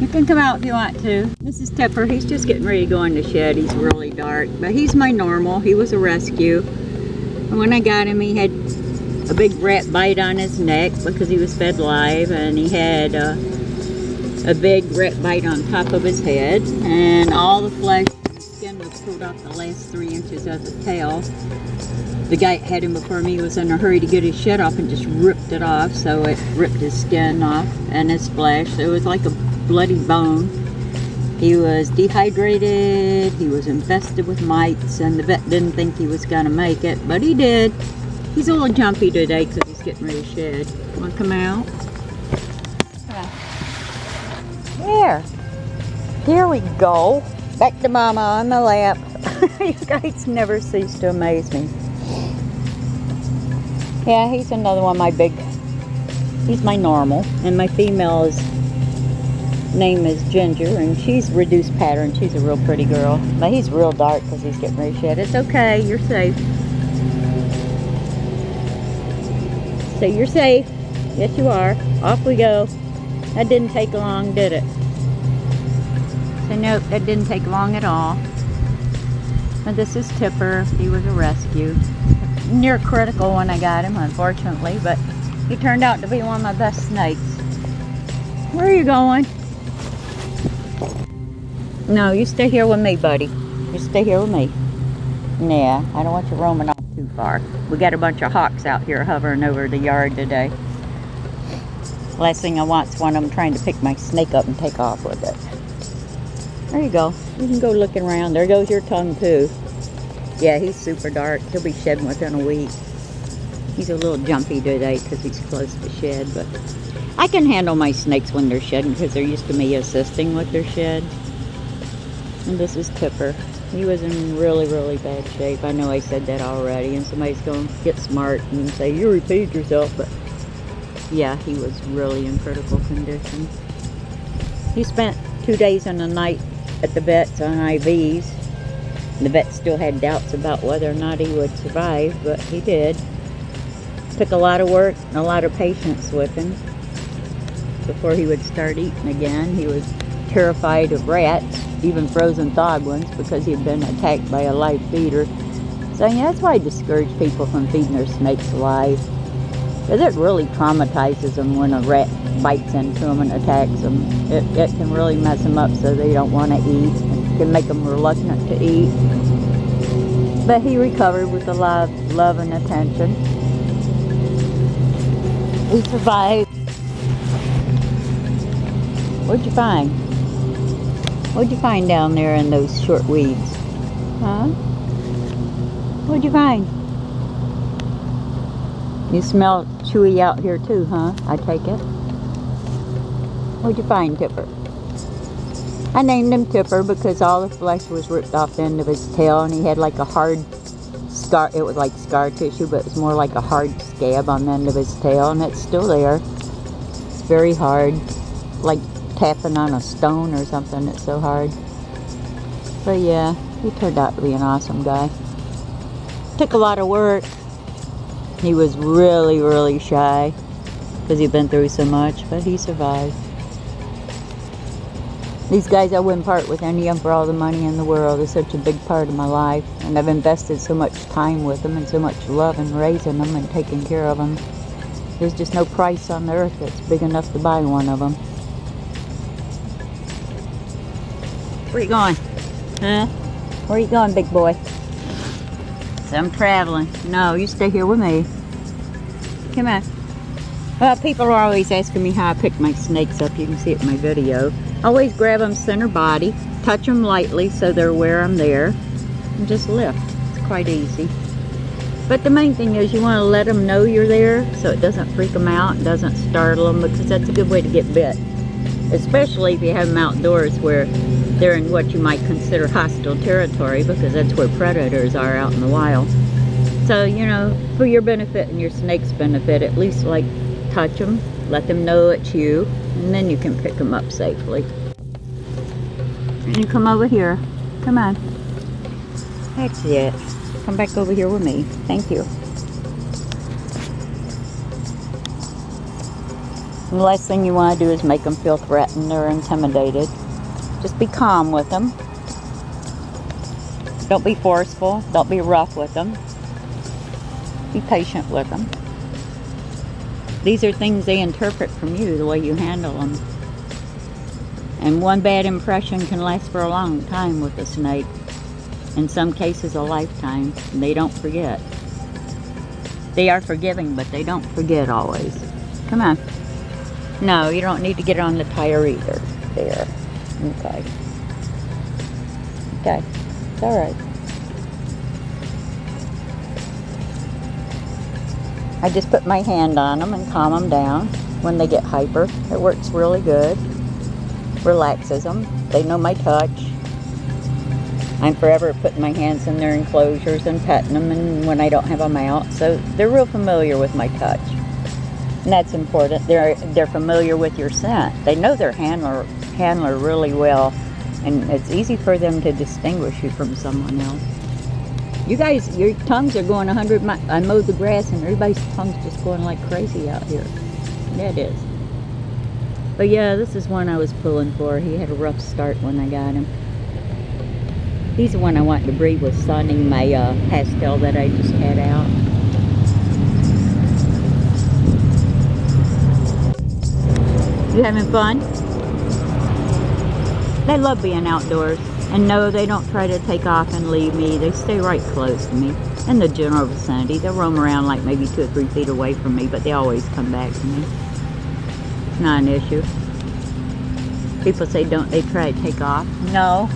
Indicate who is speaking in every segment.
Speaker 1: You can come out if you want to. This is Tipr. He's just getting ready to go in the shed. He's really dark, but he's my normal. He was a rescue. And when I got him, he had a big rat bite on his neck because he was fed live, and he had a big rat bite on top of his head, and all the flesh and skin was pulled off the last 3 inches of the tail. The guy that had him before me was in a hurry to get his shed off and just ripped it off, so it ripped his skin off and his flesh. It was like a bloody bone. He was dehydrated, he was infested with mites, and the vet didn't think he was going to make it, but he did. He's a little jumpy today because he's getting ready to shed. Want to come out? There. Here we go. Back to Mama on the lap. You guys never cease to amaze me. Yeah, he's another one of my he's my normal. And my female's name is Ginger, and she's reduced pattern. She's a real pretty girl. But he's real dark because he's getting ready to shed. It's okay. You're safe. So you're safe. Yes, you are. Off we go. That didn't take long, did it? So nope, that didn't take long at all. But this is Tipr. He was a rescue. Near critical when I got him, unfortunately, but he turned out to be one of my best snakes. Where are you going? No, you stay here with me, buddy. You stay here with me. Nah, I don't want you roaming off too far. We got a bunch of hawks out here hovering over the yard today. Last thing I want is one of them trying to pick my snake up and take off with it. There you go. You can go looking around. There goes your tongue too. Yeah, he's super dark. He'll be shedding within a week. He's a little jumpy today because he's close to shed, but I can handle my snakes when they're shedding because they're used to me assisting with their shed. And this is Tipr. He was in really, really bad shape. I know I said that already, and somebody's going to get smart and say, you repeated yourself, but yeah, he was really in critical condition. He spent 2 days and a night at the vet's on IVs. The vet still had doubts about whether or not he would survive, but he did. Took a lot of work and a lot of patience with him before he would start eating again. He was terrified of rats, even frozen thawed ones, because he'd been attacked by a live feeder. So yeah, that's why I discourage people from feeding their snakes alive. Because it really traumatizes them when a rat bites into them and attacks them. It can really mess them up so they don't want to eat. It can make them reluctant to eat. But he recovered with a lot of love and attention. He survived. What'd you find? What'd you find down there in those short weeds? Huh? What'd you find? You smell chewy out here too, huh? I take it. What'd you find, Tipr? I named him Tipr because all the flesh was ripped off the end of his tail, and he had like a hard scar. It was like scar tissue, but it was more like a hard scab on the end of his tail, and it's still there. It's very hard, like tapping on a stone or something. It's so hard. But yeah, he turned out to be an awesome guy. Took a lot of work. He was really, really shy because he'd been through so much, but he survived. These guys I wouldn't part with any of them for all the money in the world. They're such a big part of my life, and I've invested so much time with them and so much love in raising them and taking care of them. There's just no price on the earth that's big enough to buy one of them. Where you going? Huh? Where you going, big boy? So I'm traveling. No, you stay here with me. Come on. Well, people are always asking me how I pick my snakes up. You can see it in my video. Always grab them center body, touch them lightly so they're where I'm there, and just lift. It's quite easy. But the main thing is you want to let them know you're there so it doesn't freak them out, doesn't startle them, because that's a good way to get bit. Especially if you have them outdoors where they're in what you might consider hostile territory, because that's where predators are out in the wild. So, you know, for your benefit and your snake's benefit, at least like touch them, let them know it's you, and then you can pick them up safely. And you come over here. Come on. That's it. Come back over here with me. Thank you. The last thing you want to do is make them feel threatened or intimidated. Just be calm with them. Don't be forceful. Don't be rough with them. Be patient with them. These are things they interpret from you, the way you handle them. And one bad impression can last for a long time with a snake. In some cases, a lifetime. And they don't forget. They are forgiving, but they don't forget always. Come on. No, you don't need to get on the tire either. There. Okay. Okay. It's alright. I just put my hand on them and calm them down when they get hyper. It works really good. Relaxes them. They know my touch. I'm forever putting my hands in their enclosures and petting them and when I don't have them out. So they're real familiar with my touch. And that's important. They're familiar with your scent. They know their handler really well. And it's easy for them to distinguish you from someone else. You guys, your tongues are going 100 miles. I mowed the grass and everybody's tongue's just going like crazy out here. Yeah, it is. But yeah, this is one I was pulling for. He had a rough start when I got him. He's the one I wanted to breed with Sony, my pastel that I just had out. You having fun? They love being outdoors. And no, they don't try to take off and leave me. They stay right close to me. In the general vicinity. They'll roam around like maybe 2 or 3 feet away from me, but they always come back to me. It's not an issue. People say, don't they try to take off? No.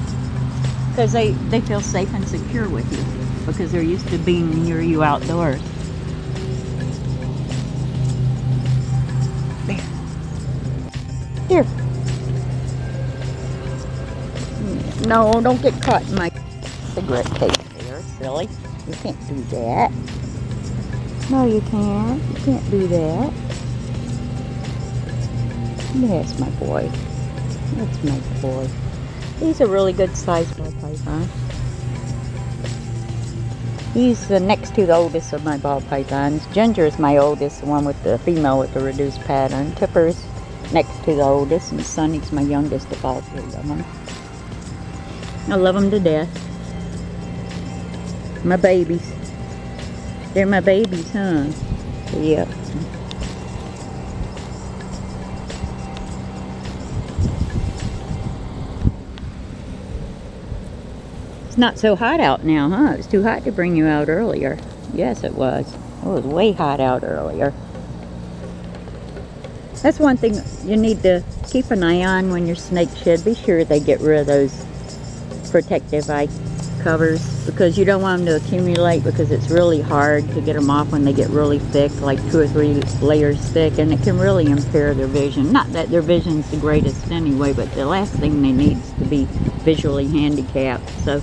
Speaker 1: Because they feel safe and secure with you. Because they're used to being near you outdoors. There. Here. No, don't get caught in my cigarette case there, silly. You can't do that. No, you can't. You can't do that. That's my boy. That's my boy. He's a really good sized ball python. He's the next to the oldest of my ball pythons. Ginger is my oldest, the one with the female with the reduced pattern. Tipr's next to the oldest, and Sonny's my youngest of all 3 of them. I love them to death. My babies. They're my babies, huh? Yep. It's not so hot out now, huh? It was too hot to bring you out earlier. Yes, it was. It was way hot out earlier. That's one thing you need to keep an eye on when your snake shed. Be sure they get rid of those protective eye covers, because you don't want them to accumulate, because it's really hard to get them off when they get really thick, like 2 or 3 layers thick, and it can really impair their vision. Not that their vision's the greatest anyway, but the last thing they need is to be visually handicapped. So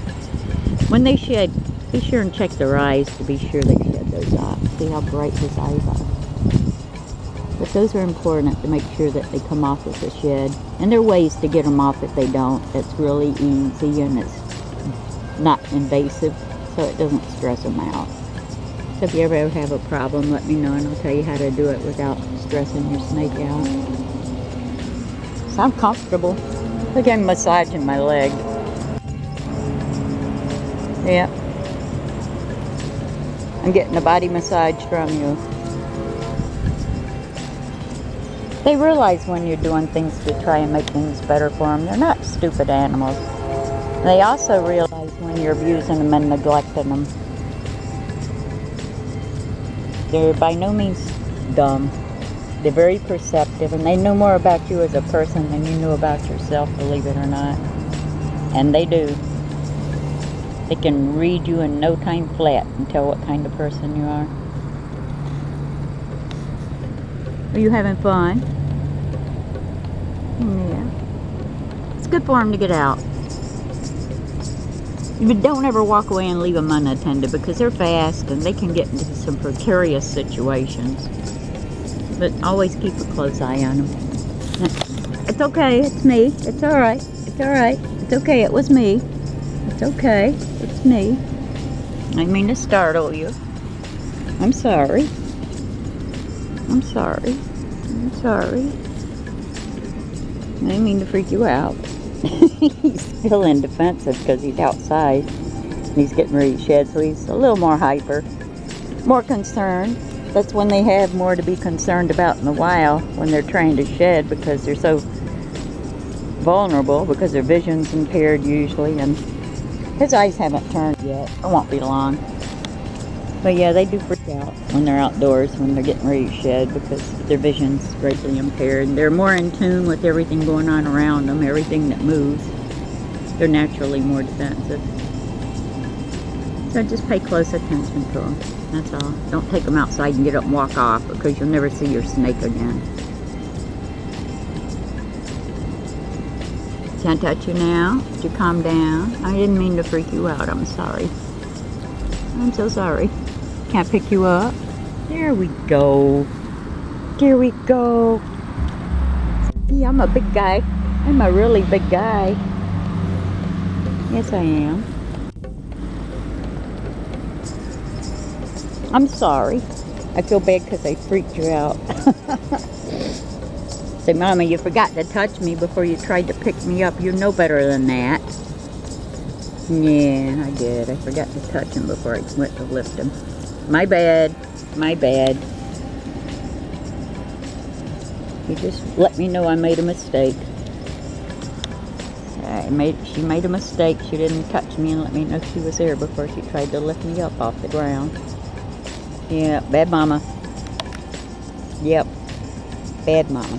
Speaker 1: when they shed, be sure and check their eyes to be sure they shed those off. See how bright his eyes are. But those are important to make sure that they come off with the shed. And there are ways to get them off if they don't. It's really easy and it's not invasive, so it doesn't stress them out. So if you ever have a problem, let me know and I'll tell you how to do it without stressing your snake out. So I'm comfortable. Look, I'm massaging my leg. Yeah. I'm getting a body massage from you. They realize when you're doing things to try and make things better for them. They're not stupid animals. They also realize when you're abusing them and neglecting them. They're by no means dumb. They're very perceptive, and they know more about you as a person than you know about yourself, believe it or not. And they do. They can read you in no time flat and tell what kind of person you are. Are you having fun? Yeah. It's good for them to get out. But don't ever walk away and leave them unattended, because they're fast and they can get into some precarious situations. But always keep a close eye on them. It's okay, it's me. It's alright. It's alright. It's okay, it was me. It's okay, it's me. I didn't mean to startle you. I'm sorry. I'm sorry. I'm sorry. I didn't mean to freak you out. He's feeling defensive because he's outside. He's getting ready to shed, so he's a little more hyper, more concerned. That's when they have more to be concerned about in the wild, when they're trying to shed, because they're so vulnerable, because their vision's impaired usually, and his eyes haven't turned yet. It won't be long. But yeah, they do freak out when they're outdoors, when they're getting ready to shed, because their vision's greatly impaired. They're more in tune with everything going on around them, everything that moves. They're naturally more defensive. So just pay close attention to them. That's all. Don't take them outside and get up and walk off, because you'll never see your snake again. Can't touch you now. Did you calm down? I didn't mean to freak you out. I'm sorry. I'm so sorry. Can't pick you up. There we go. There we go. Yeah, I'm a big guy. I'm a really big guy. Yes, I am. I'm sorry. I feel bad because I freaked you out. Say, Mama, you forgot to touch me before you tried to pick me up. You know better than that. Yeah, I did. I forgot to touch him before I went to lift him. My bad. My bad. You just let me know I made a mistake. She made a mistake. She didn't touch me and let me know she was there before she tried to lift me up off the ground. Yeah, bad mama. Yep, bad mama.